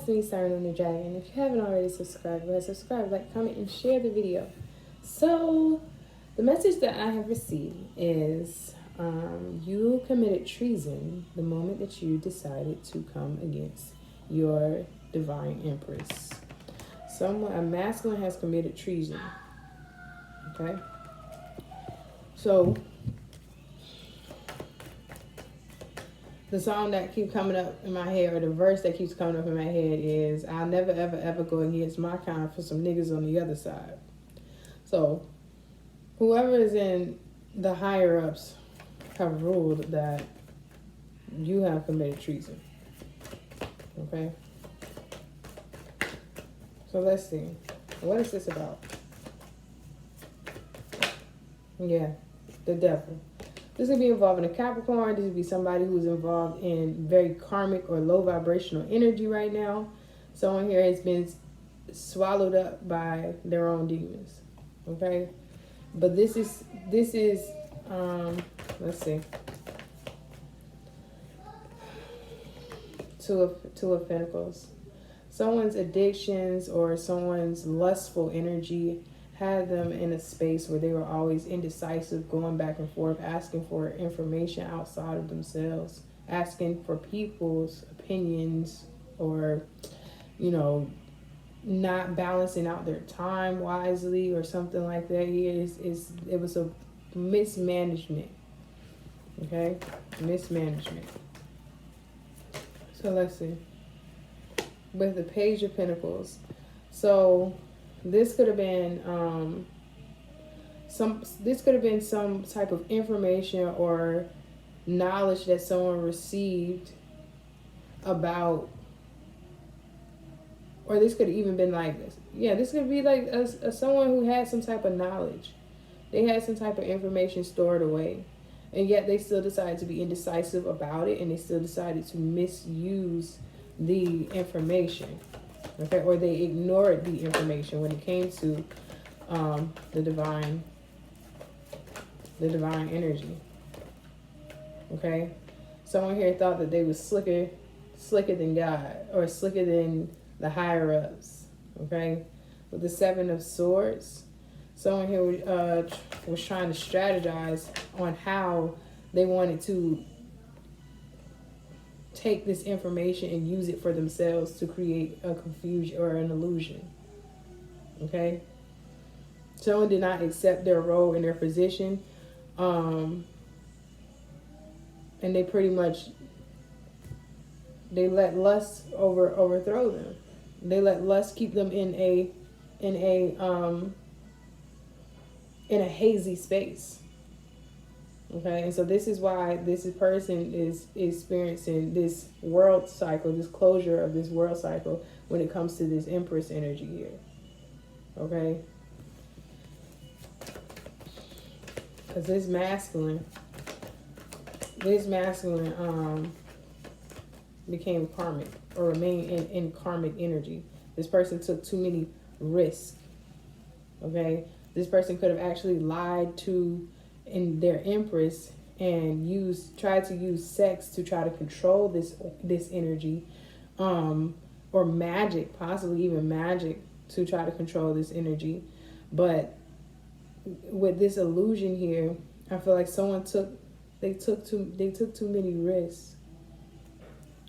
it's me, Siren On The Dragon. If you haven't already subscribed, go ahead, subscribe, like, comment, and share the video. So, the message that I have received is you committed treason the moment that you decided to come against your Divine Empress. A masculine has committed treason. Okay? So, the song that keeps coming up in my head, or the verse that keeps coming up in my head is, I'll never, ever, ever go against my kind for some niggas on the other side. So, whoever is in the higher-ups have ruled that you have committed treason. Okay? So, let's see. What is this about? Yeah, the devil. This could be involving a Capricorn. This could be somebody who's involved in very karmic or low vibrational energy right now. Someone here has been swallowed up by their own demons. Okay? But this is let's see. Two of Pentacles. Someone's addictions or someone's lustful energy had them in a space where they were always indecisive, going back and forth, asking for information outside of themselves, asking for people's opinions, or, you know, not balancing out their time wisely or something like that. It was a mismanagement. Okay? Mismanagement. So let's see. With the Page of Pentacles. So this could have been some type of information or knowledge that someone received about, or this could have even been like this. Yeah, this could be like someone who had some type of knowledge. They had some type of information stored away, and yet they still decided to be indecisive about it, and they still decided to misuse the information. Okay, or they ignored the information when it came to the divine energy. Okay, someone here thought that they was slicker than God, or slicker than the higher ups. Okay, with the Seven of Swords, someone here was trying to strategize on how they wanted to take this information and use it for themselves to create a confusion or an illusion. Okay? Someone did not accept their role and their position. And they pretty much, they let lust overthrow them. They let lust keep them in a hazy space. Okay, and so this is why this person is experiencing this world cycle, this closure of this world cycle when it comes to this Empress energy here. Okay, because this masculine became karmic, or remained in karmic energy. This person took too many risks. Okay, this person could have actually lied to in their Empress and tried to use sex to try to control this energy, or magic, possibly even magic, to try to control this energy. But with this illusion here, I feel like someone took too many risks.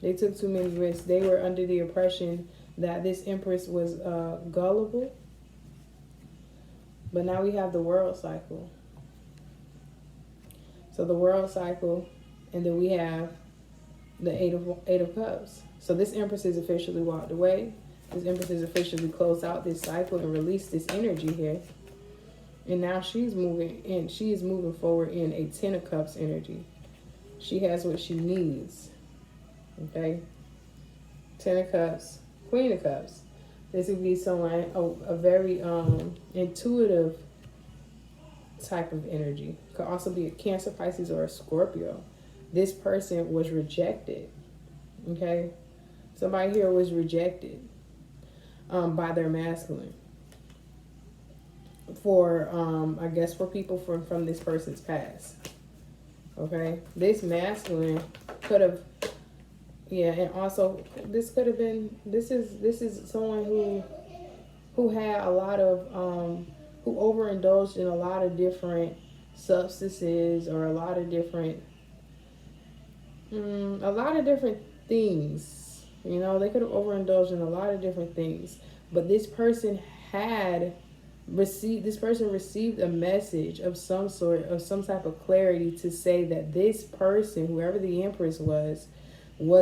They took too many risks. They were under the impression that this Empress was gullible. But now we have the world cycle. So the world cycle, and then we have the Eight of Cups. So this Empress has officially walked away. This Empress has officially closed out this cycle and released this energy here. And now she is moving forward in a Ten of Cups energy. She has what she needs. Okay? Ten of Cups, Queen of Cups. This would be someone, a very intuitive type of energy. Could also be a Cancer, Pisces, or a Scorpio. This person was rejected. Okay? Somebody here was rejected by their masculine. For, I guess, for people from this person's past. Okay? This masculine could have Yeah, and also this could have been, this is someone who had a lot of who overindulged in a lot of different substances, or a lot of different things. You know, they could have overindulged in a lot of different things. But had this person received a message of some sort, of some type of clarity, to say that this person, whoever the Empress was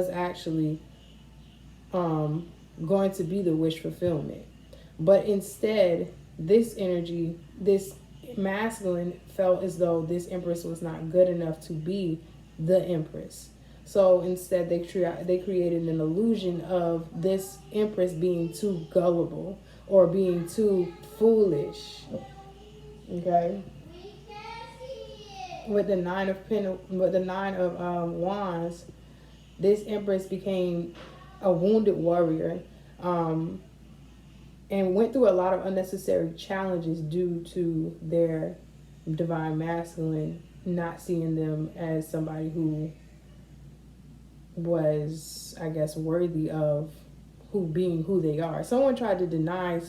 actually going to be the wish fulfillment. But instead, this energy, this masculine, felt as though this Empress was not good enough to be the Empress. So instead, they created an illusion of this Empress being too gullible or being too foolish. Okay. With the nine of wands, this Empress became a wounded warrior, and went through a lot of unnecessary challenges due to their divine masculine not seeing them as somebody who was, I guess, worthy of who they are. Someone tried to deny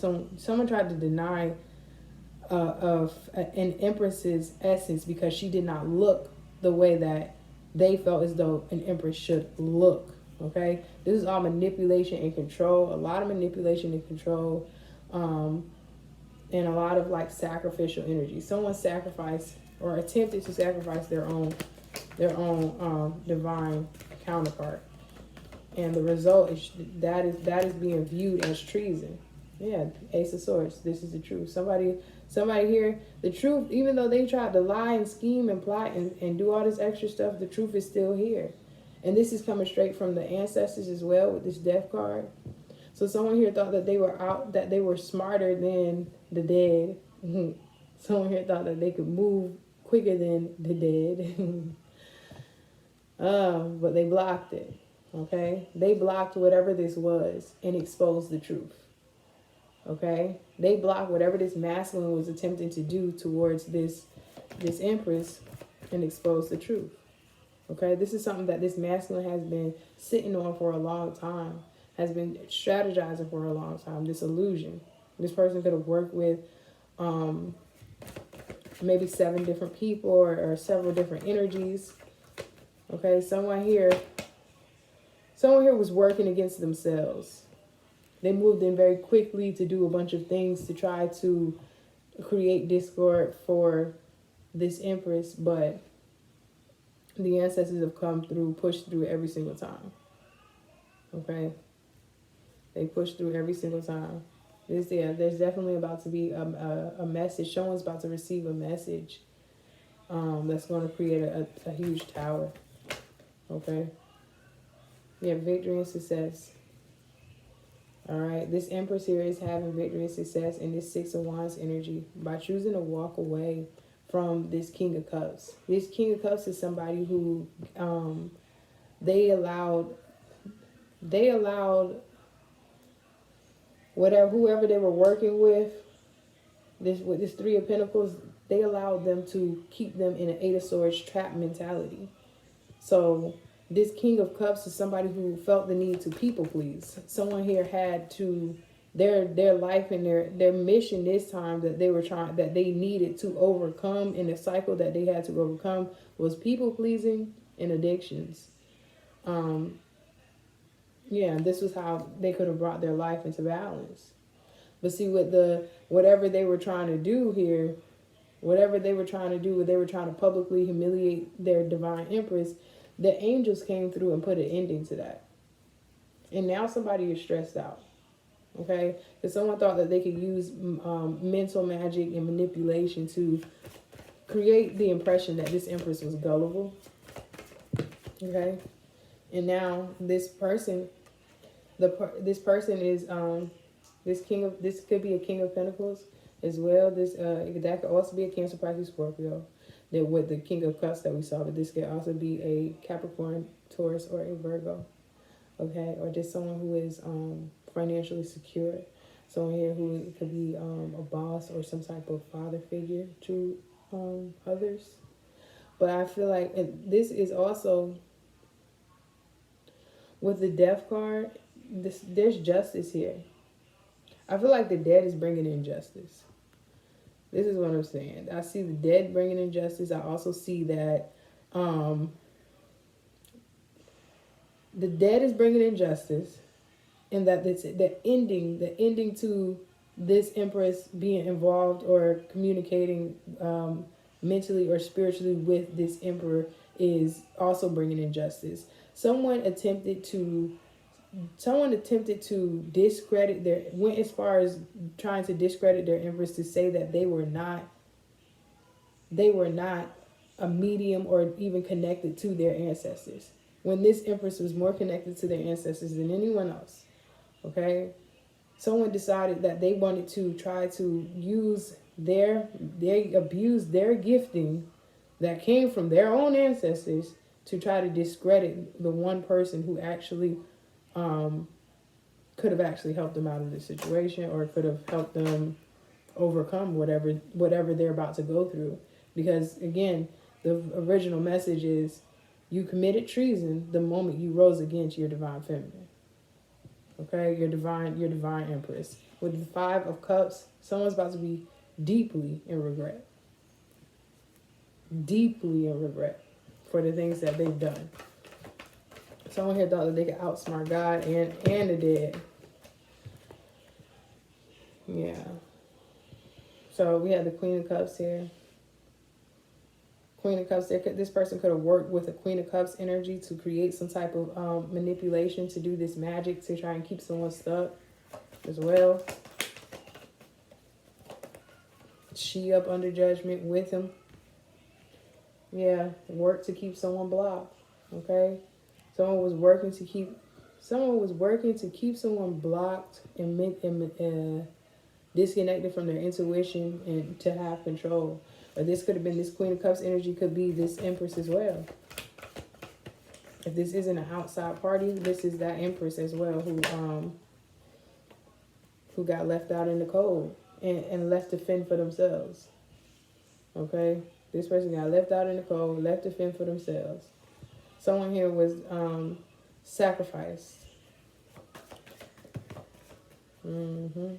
of an Empress's essence, because she did not look the way that they felt as though an Empress should look. Okay, this is all manipulation and control. A lot of manipulation and control, and a lot of like sacrificial energy. Someone sacrificed or attempted to sacrifice their own divine counterpart, and the result is that is being viewed as treason. Yeah, Ace of Swords. This is the truth. Somebody here, the truth, even though they tried to lie and scheme and plot and do all this extra stuff, the truth is still here. And this is coming straight from the ancestors as well, with this death card. So someone here thought that they were smarter than the dead. Someone here thought that they could move quicker than the dead. But they blocked it. Okay? They blocked whatever this was and exposed the truth. Okay? They blocked whatever this masculine was attempting to do towards this Empress and exposed the truth. Okay? This is something that this masculine has been sitting on for a long time, has been strategizing for a long time, this illusion. This person could have worked with maybe 7 different people, or several different energies. Okay? Someone here was working against themselves. They moved in very quickly to do a bunch of things to try to create discord for this Empress, but the ancestors have pushed through every single time. Okay? They pushed through every single time. There's definitely about to be a message. Someone's about to receive a message that's going to create a huge tower. Okay? Yeah, victory and success. All right, this Empress here is having victory and success in this 6 of Wands energy by choosing to walk away from this King of Cups. This King of Cups is somebody who they allowed whoever they were working with this 3 of Pentacles, they allowed them to keep them in an 8 of Swords trap mentality. So this King of Cups is somebody who felt the need to people please. Someone here had to, their life and their mission this time that they needed to overcome in the cycle that they had to overcome was people pleasing and addictions. Yeah, this was how they could have brought their life into balance. But see, with whatever they were trying to do here, where they were trying to publicly humiliate their divine Empress, the angels came through and put an ending to that. And now somebody is stressed out. Okay? Because someone thought that they could use mental magic and manipulation to create the impression that this Empress was gullible. Okay? And now this person is this could be a King of Pentacles as well. That could also be a Cancer, Pisces, Scorpio. With the King of Cups that we saw, but this could also be a Capricorn, Taurus, or a Virgo. Okay, or just someone who is financially secure. Someone here who could be a boss or some type of father figure to others. But I feel like this is also with the death card, there's justice here. I feel like the dead is bringing in justice. This is what I'm saying. I see the dead bringing in justice. I also see that the dead is bringing in justice, and that it's the ending to this Empress being involved or communicating mentally or spiritually with this Emperor is also bringing in justice. Someone attempted to discredit went as far as trying to discredit their Empress, to say that they were not a medium or even connected to their ancestors, when this Empress was more connected to their ancestors than anyone else. Okay, someone decided that they wanted to try to use they abused their gifting that came from their own ancestors to try to discredit the one person who actually could have actually helped them out of this situation, or could have helped them overcome whatever they're about to go through. Because again, the original message is, you committed treason the moment you rose against your divine feminine. Okay, your divine Empress. With the 5 of Cups, someone's about to be deeply in regret. Deeply in regret for the things that they've done. Someone here thought that they could outsmart God and the dead. Yeah. So we have the Queen of Cups here. Queen of Cups, this person could have worked with a Queen of Cups energy to create some type of manipulation, to do this magic to try and keep someone stuck as well. She up under judgment with him. Yeah, work to keep someone blocked. Okay, someone was working to keep someone blocked and disconnected from their intuition and to have control. Or this could have been, this Queen of Cups energy could be this Empress as well. If this isn't an outside party, this is that Empress as well who got left out in the cold and left to fend for themselves. Okay, this person got left out in the cold, left to fend for themselves. Someone here was sacrificed. Yep.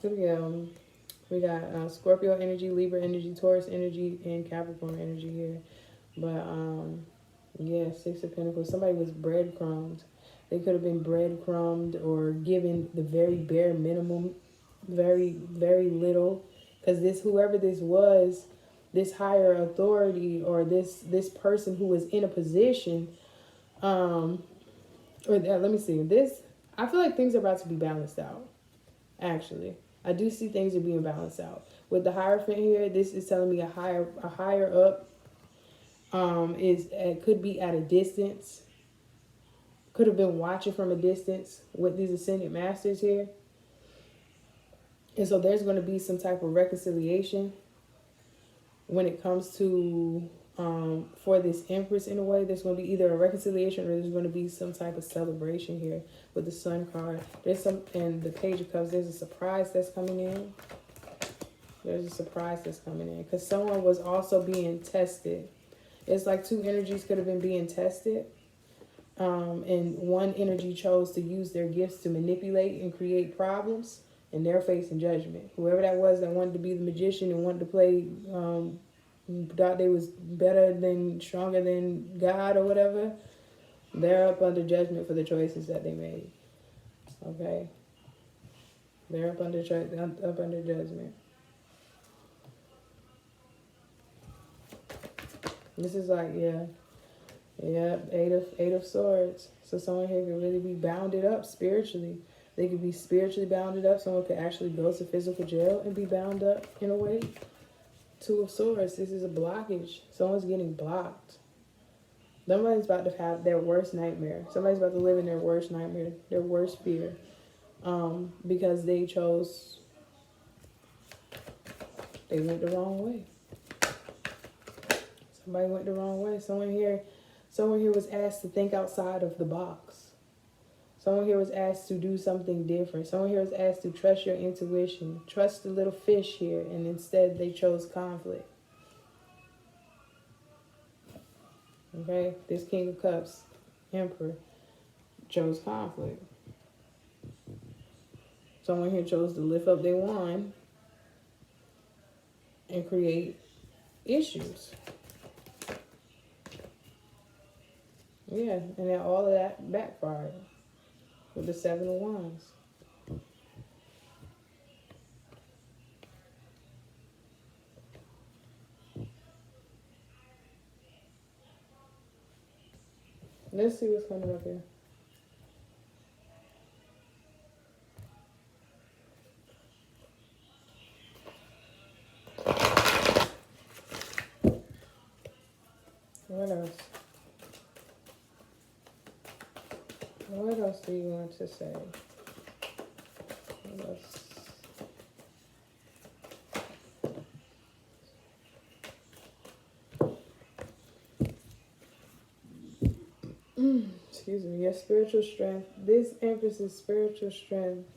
So we got Scorpio energy, Libra energy, Taurus energy, and Capricorn energy here. But yeah, 6 of Pentacles. Somebody was breadcrumbed. They could have been breadcrumbed or given the very bare minimum, very, very little. Because whoever this was, this higher authority, or this person who was in a position, let me see, I feel like things are about to be balanced out. Actually, I do see things are being balanced out. With the Hierophant here, this is telling me a higher up could be at a distance. Could have been watching from a distance with these Ascended Masters here. And so there's going to be some type of reconciliation when it comes to, for this Empress in a way. There's going to be either a reconciliation or there's going to be some type of celebration here with the Sun card. And the Page of Cups, there's a surprise that's coming in. There's a surprise that's coming in because someone was also being tested. It's like 2 energies could have been being tested. And one energy chose to use their gifts to manipulate and create problems, and they're facing judgment. Whoever that was that wanted to be the magician and wanted to play, thought they was stronger than God or whatever, they're up under judgment for the choices that they made. Okay? They're up under judgment. This is like, Eight of Swords. So someone here could really be bounded up spiritually. They could be spiritually bounded up. Someone could actually go to physical jail and be bound up in a way. 2 of Swords. This is a blockage. Someone's getting blocked. Somebody's about to have their worst nightmare. Somebody's about to live in their worst nightmare, their worst fear. Because they went the wrong way. Somebody went the wrong way. Someone here was asked to think outside of the box. Someone here was asked to do something different. Someone here was asked to trust your intuition. Trust the little fish here. And instead they chose conflict. Okay? This King of Cups. Emperor chose conflict. Someone here chose to lift up their wand and create issues. Yeah, and then all of that backfired with the Seven of Wands. Let's see what's coming up here. What else? What else do you want to say? What else? Excuse me. Your spiritual strength. This Empress's spiritual strength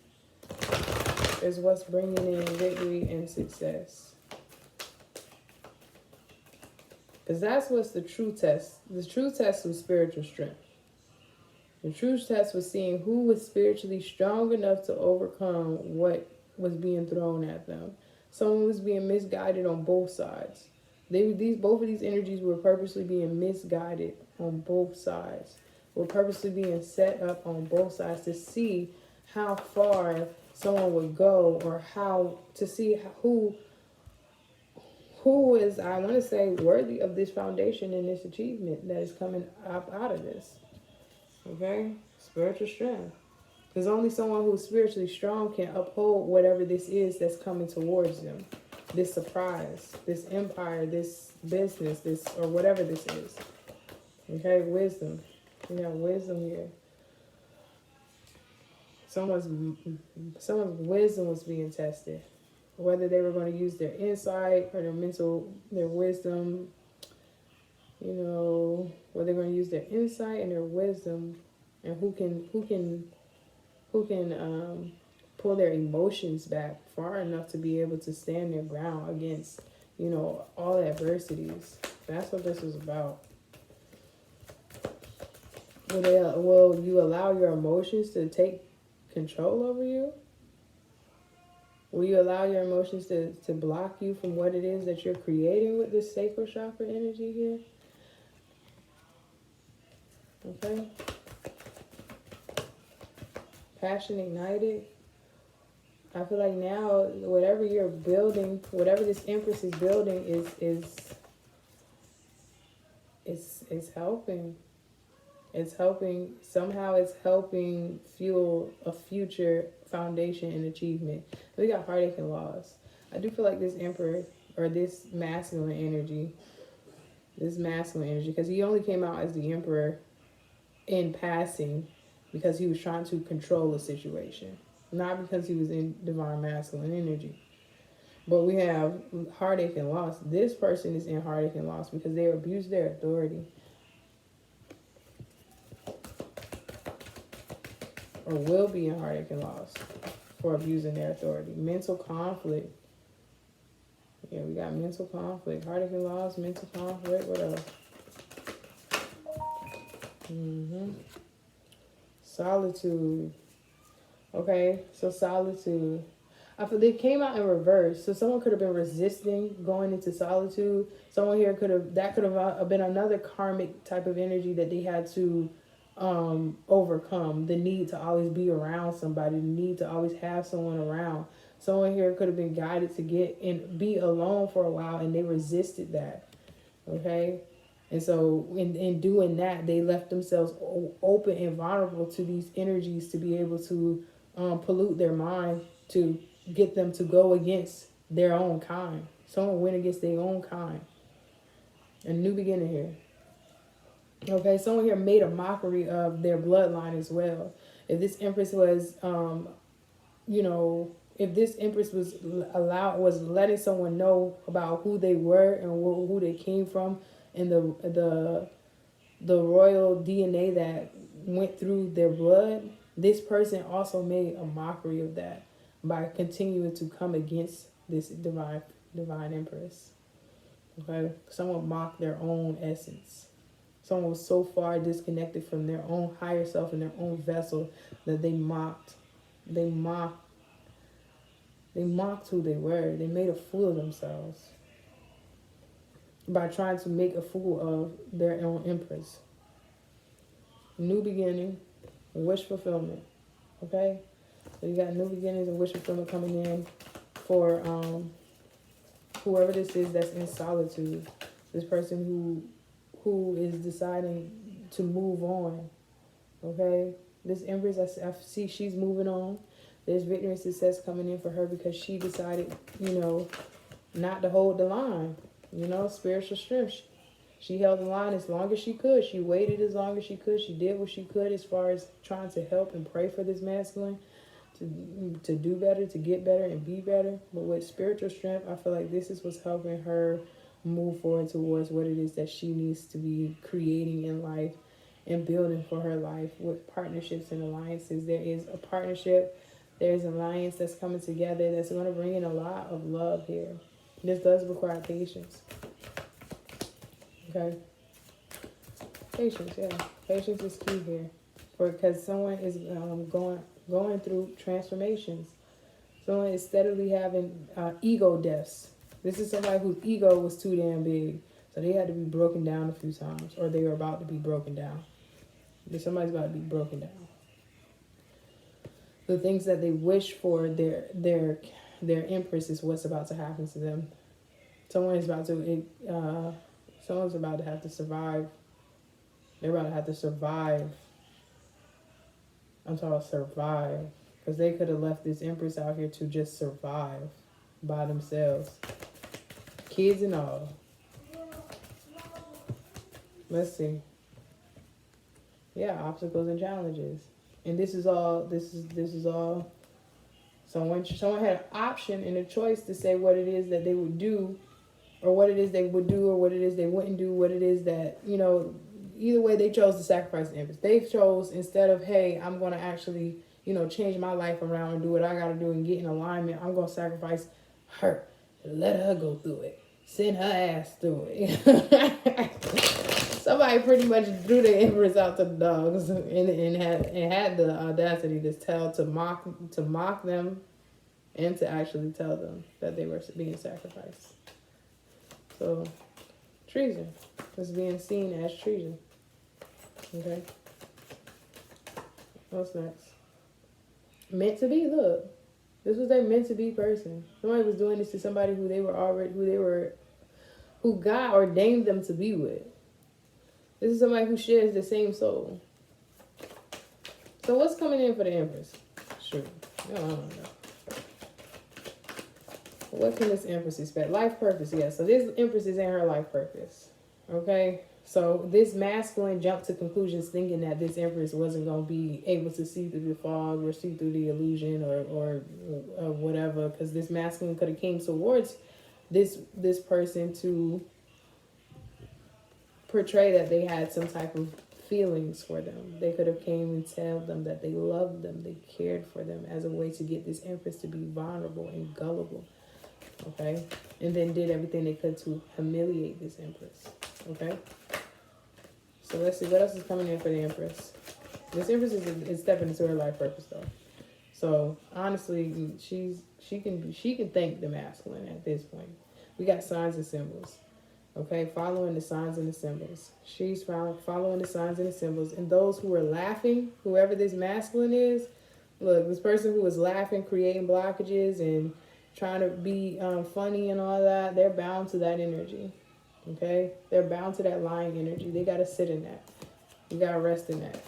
is what's bringing in victory and success. Because that's what's the true test. The true test was spiritual strength. The true test was seeing who was spiritually strong enough to overcome what was being thrown at them. Someone was being misguided on both sides. Both of these energies were purposely being misguided on both sides. Were purposely being set up on both sides to see how far someone would go, or how to see who is, I want to say, worthy of this foundation and this achievement that is coming up out of this. Okay? Spiritual strength. Because only someone who's spiritually strong can uphold whatever this is that's coming towards them. This surprise, this empire, this business, this, or whatever this is. Okay? Wisdom. We have wisdom here. Someone's wisdom was being tested. Whether they were going to use their insight or their wisdom, whether they're going to use their insight and their wisdom, and who can pull their emotions back far enough to be able to stand their ground against, all adversities. That's what this is about. Will you allow your emotions to take control over you? Will you allow your emotions to block you from what it is that you're creating with this sacral chakra energy here? Okay. Passion ignited. I feel like now whatever you're building, whatever this Empress is building is helping. It's helping. Somehow it's helping fuel a future foundation and achievement. We got heartache and loss. I do feel like this Emperor, or this masculine energy, because he only came out as the Emperor in passing because he was trying to control the situation, not because he was in divine masculine energy. But we have heartache and loss. This person is in heartache and loss because they abused their authority, or will be in heartache and loss for abusing their authority. Mental conflict. Yeah, we got mental conflict. Heartache and loss, mental conflict. What else? Solitude. Okay, so solitude. I feel they came out in reverse. So someone could have been resisting going into solitude. Someone here could have been another karmic type of energy that they had to overcome. The need to always be around somebody, the need to always have someone around. Someone here could have been guided to get and be alone for a while, and they resisted that. Okay, and so in doing that, they left themselves open and vulnerable to these energies to be able to pollute their mind, to get them to go against their own kind. Someone went against their own kind. A new beginning here. Okay, someone here made a mockery of their bloodline as well. If this Empress was, if this Empress was letting someone know about who they were and who they came from, and the royal DNA that went through their blood, this person also made a mockery of that by continuing to come against this divine Empress. Okay, someone mocked their own essence. Someone was so far disconnected from their own higher self and their own vessel that they mocked who they were. They made a fool of themselves by trying to make a fool of their own empress. New beginning, wish fulfillment. Okay? So you got new beginnings and wish fulfillment coming in for whoever this is that's in solitude. This person who is deciding to move on. Okay? This empress, I see she's moving on. There's victory and success coming in for her because she decided, not to hold the line. Spiritual strength. She held the line as long as she could. She waited as long as she could. She did what she could as far as trying to help and pray for this masculine to do better, to get better and be better. But with spiritual strength, I feel like this is what's helping her move forward towards what it is that she needs to be creating in life and building for her life with partnerships and alliances. There is a partnership. There's an alliance that's coming together that's going to bring in a lot of love here. This does require patience. Okay? Patience, yeah. Patience is key here. Because someone is going through transformations. Someone is steadily having ego deaths. This is somebody whose ego was too damn big. So they had to be broken down a few times. Or they are about to be broken down. Somebody's about to be broken down. The things that they wish for their empress is what's about to happen to them. Someone's about to have to survive. They're about to have to survive. I'm talking survive. Because they could have left this empress out here to just survive by themselves. Kids and all. Let's see. Yeah, obstacles and challenges. And this is all someone had an option and a choice to say what it is that they would do, or what it is they would do, or what it is they wouldn't do, what it is that, either way they chose to sacrifice the empress. They chose, instead of, hey, I'm going to actually, change my life around and do what I got to do and get in alignment, I'm going to sacrifice her. Let her go through it. Send her ass through it. Somebody pretty much threw the empress out to the dogs and had the audacity to mock them and to actually tell them that they were being sacrificed. So, treason is being seen as treason. Okay. What's next? Meant to be. Look, this was their meant to be person. Somebody was doing this to somebody who God ordained them to be with. This is somebody who shares the same soul. So what's coming in for the empress? Sure. I don't know. What can this empress expect? Life purpose, yeah. So this empress is in her life purpose. Okay? So this masculine jumped to conclusions thinking that this empress wasn't going to be able to see through the fog or see through the illusion or whatever. Because this masculine could have came towards this person to portray that they had some type of feelings for them. They could have came and tell them that they loved them, they cared for them, as a way to get this empress to be vulnerable and gullible. Okay? And then did everything they could to humiliate this empress. Okay? So let's see what else is coming in for the empress. This empress is stepping into her life purpose though. So honestly, she can thank the masculine at this point. We got signs and symbols. Okay, following the signs and the symbols. She's following the signs and the symbols. And those who are laughing, whoever this masculine is, look, this person who is laughing, creating blockages and trying to be funny and all that, they're bound to that energy. Okay? They're bound to that lying energy. They got to sit in that. You got to rest in that.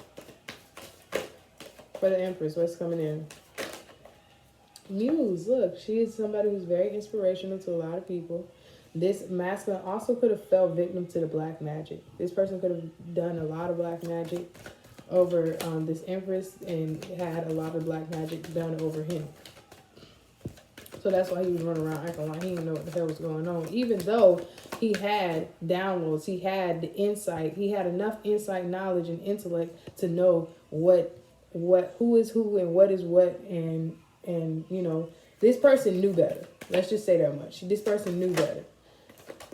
For the empress, what's coming in? Muse, look, she is somebody who's very inspirational to a lot of people. This masculine also could have fell victim to the black magic. This person could have done a lot of black magic over this empress and had a lot of black magic done over him. So that's why he was running around acting like he didn't know what the hell was going on. Even though he had downloads, he had the insight, he had enough insight, knowledge, and intellect to know who is who and what is what, and this person knew better. Let's just say that much. This person knew better.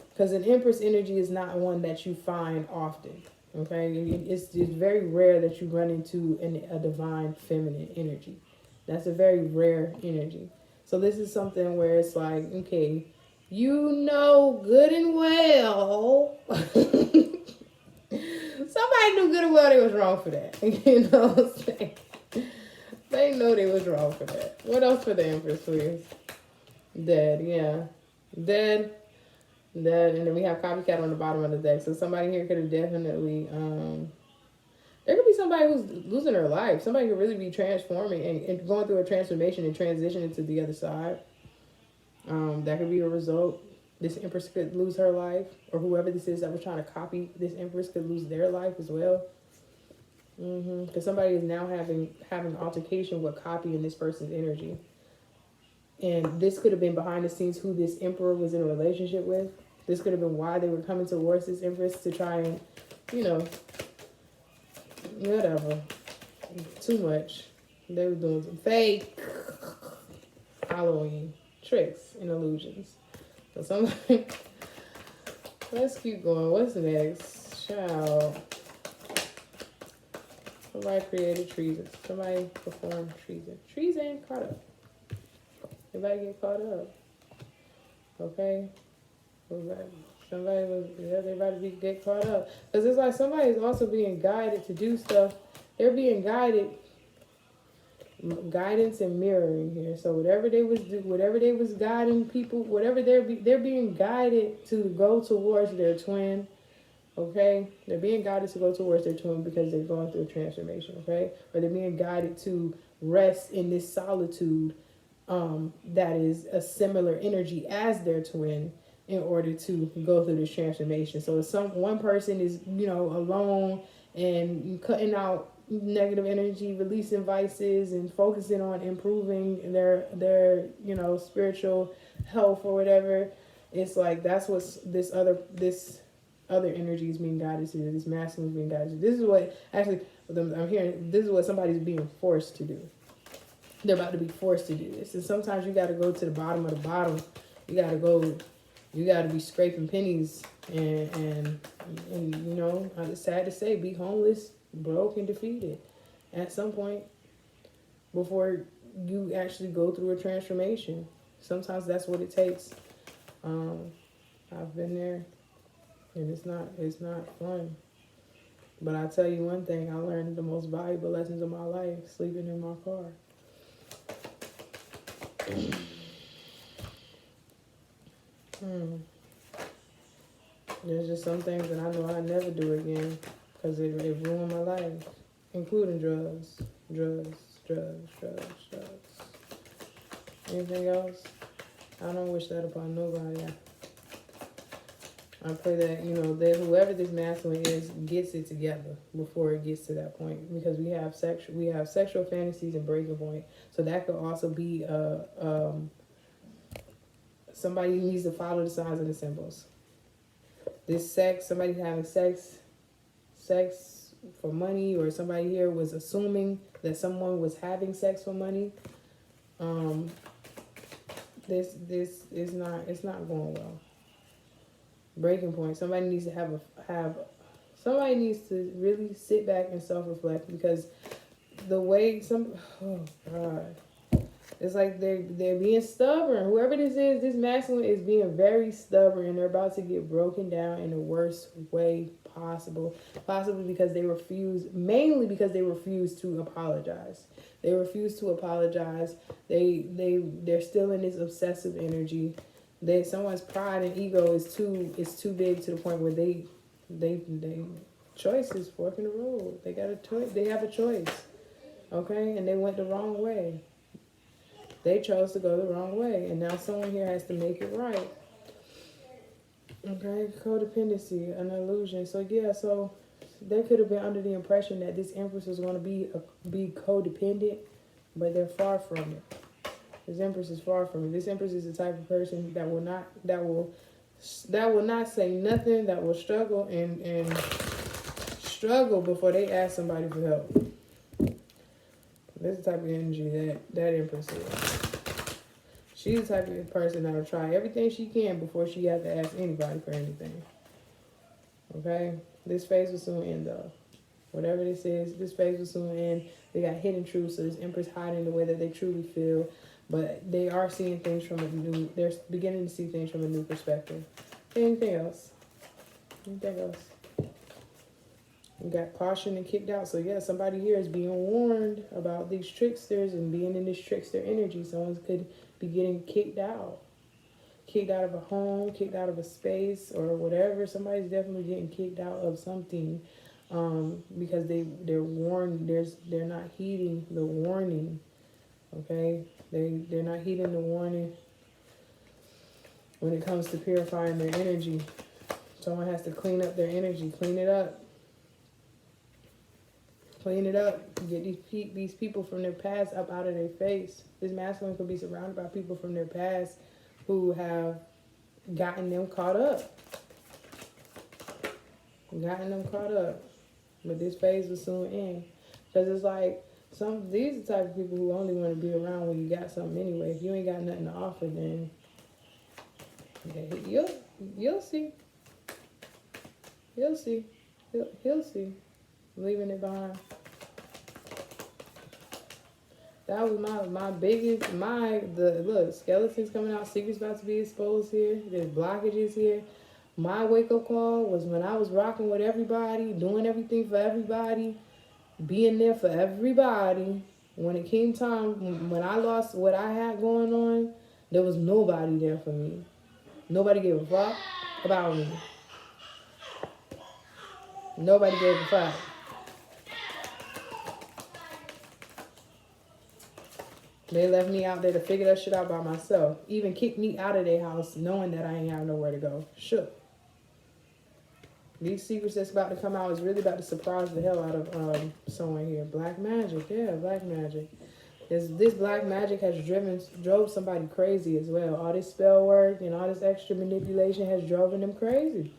Because an empress energy is not one that you find often. Okay, it's very rare that you run into a divine feminine energy. That's a very rare energy. So this is something where it's like, okay, you know good and well. Somebody knew good and well they was wrong for that. You know what I'm saying? They know they was wrong for that. What else for the Empress, please? Dead, yeah. Dead. Dead. And then we have copycat on the bottom of the deck. So somebody here could have definitely there could be somebody who's losing their life. Somebody could really be transforming and going through a transformation and transitioning to the other side. That could be a result. This Empress could lose her life, or whoever this is that was trying to copy this Empress could lose their life as well. Because somebody is now having altercation with copying this person's energy. And this could have been behind the scenes who this Emperor was in a relationship with. This could have been why they were coming towards this Empress to try and, whatever. Too much. They were doing some fake Halloween tricks and illusions. So somebody, let's keep going. What's next? Child. Somebody created treason. Somebody performed treason. Treason caught up. Everybody get caught up. Okay? Everybody get caught up. Because it's like somebody is also being guided to do stuff. They're being guided. Guidance and mirroring here. So whatever they was guiding people, whatever they're being guided to go towards their twin. Okay? They're being guided to go towards their twin because they're going through a transformation. Okay? Or they're being guided to rest in this solitude that is a similar energy as their twin in order to go through this transformation. So if one person is, alone and cutting out negative energy, releasing vices and focusing on improving their spiritual health or whatever, it's like that's what this other energy is being guided to, this masculine is being guided to. This is what actually I'm hearing, this is what somebody's being forced to do. They're about to be forced to do this. And sometimes you got to go to the bottom of the bottom. You got to be scraping pennies and it's sad to say, be homeless, broke, and defeated at some point before you actually go through a transformation. Sometimes that's what it takes. I've been there, and it's not fun. But I tell you one thing, I learned the most valuable lessons of my life sleeping in my car. There's just some things that I know I'll never do again because it ruined my life, including drugs. Anything else? I don't wish that upon nobody. I pray that, that whoever this masculine is gets it together before it gets to that point, because we have sexual fantasies and breaking point. So that could also be somebody who needs to follow the signs and the symbols. This somebody having sex for money, or somebody here was assuming that someone was having sex for money. This is not, it's not going well. Breaking point. Somebody needs to somebody needs to really sit back and self-reflect, because the way oh God. It's like they're being stubborn. Whoever this is, this masculine is being very stubborn, and they're about to get broken down in the worst way possible. Possibly because mainly because they refuse to apologize. They refuse to apologize. They're still in this obsessive energy. Someone's pride and ego is too big to the point where they choice is fork in the road. They got a choice. They have a choice. Okay, and they went the wrong way. They chose to go the wrong way, and now someone here has to make it right. Okay, codependency, an illusion. So yeah, so they could have been under the impression that this Empress was going to be codependent, but they're far from it. This Empress is far from it. This Empress is the type of person that will not say nothing, that will struggle and struggle before they ask somebody for help. That's the type of energy that Empress is. She's the type of person that will try everything she can before she has to ask anybody for anything. Okay? This phase will soon end, though. Whatever this is, this phase will soon end. They got hidden truths, so this Empress hiding the way that they truly feel. But they are seeing things from a new, they're beginning to see things from a new perspective. Anything else? Anything else? We got caution and kicked out. So yeah, somebody here is being warned about these tricksters and being in this trickster energy. Someone could be getting kicked out. Kicked out of a home, kicked out of a space or whatever. Somebody's definitely getting kicked out of something. Because they're warned, they're not heeding the warning. Okay? They're not heeding the warning when it comes to purifying their energy. Someone has to clean up their energy, clean it up. Clean it up. Get these people from their past up out of their face. This masculine could be surrounded by people from their past who have gotten them caught up. Gotten them caught up. But this phase will soon end. Because it's like, these are the type of people who only want to be around when you got something anyway. If you ain't got nothing to offer, then you'll see. You'll see. He'll see. Leaving it behind. That was my biggest, look, skeletons coming out, secrets about to be exposed here. There's blockages here. My wake-up call was when I was rocking with everybody, doing everything for everybody, being there for everybody. When it came time, when I lost what I had going on, there was nobody there for me. Nobody gave a fuck about me. Nobody gave a fuck. They left me out there to figure that shit out by myself. Even kicked me out of their house knowing that I ain't have nowhere to go. Shook. These secrets that's about to come out is really about to surprise the hell out of someone here. Black magic. Yeah, black magic. This black magic has drove somebody crazy as well. All this spell work and all this extra manipulation has driven them crazy.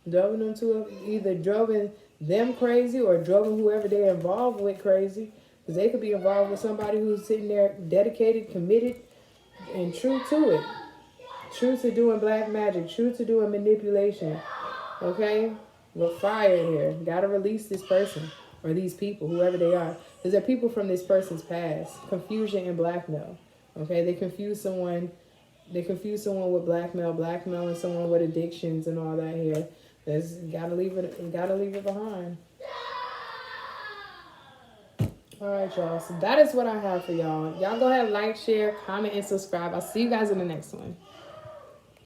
Driven them to either driven them crazy or driven whoever they're involved with crazy. Because they could be involved with somebody who's sitting there dedicated, committed, and true to it. True to doing black magic. True to doing manipulation. Okay? We're fired here. Gotta release this person. Or these people, whoever they are. Because they're people from this person's past. Confusion and blackmail. Okay? They confuse someone with blackmail and someone with addictions and all that here. Gotta leave it behind. Alright, y'all. So that is what I have for y'all. Y'all go ahead, like, share, comment, and subscribe. I'll see you guys in the next one.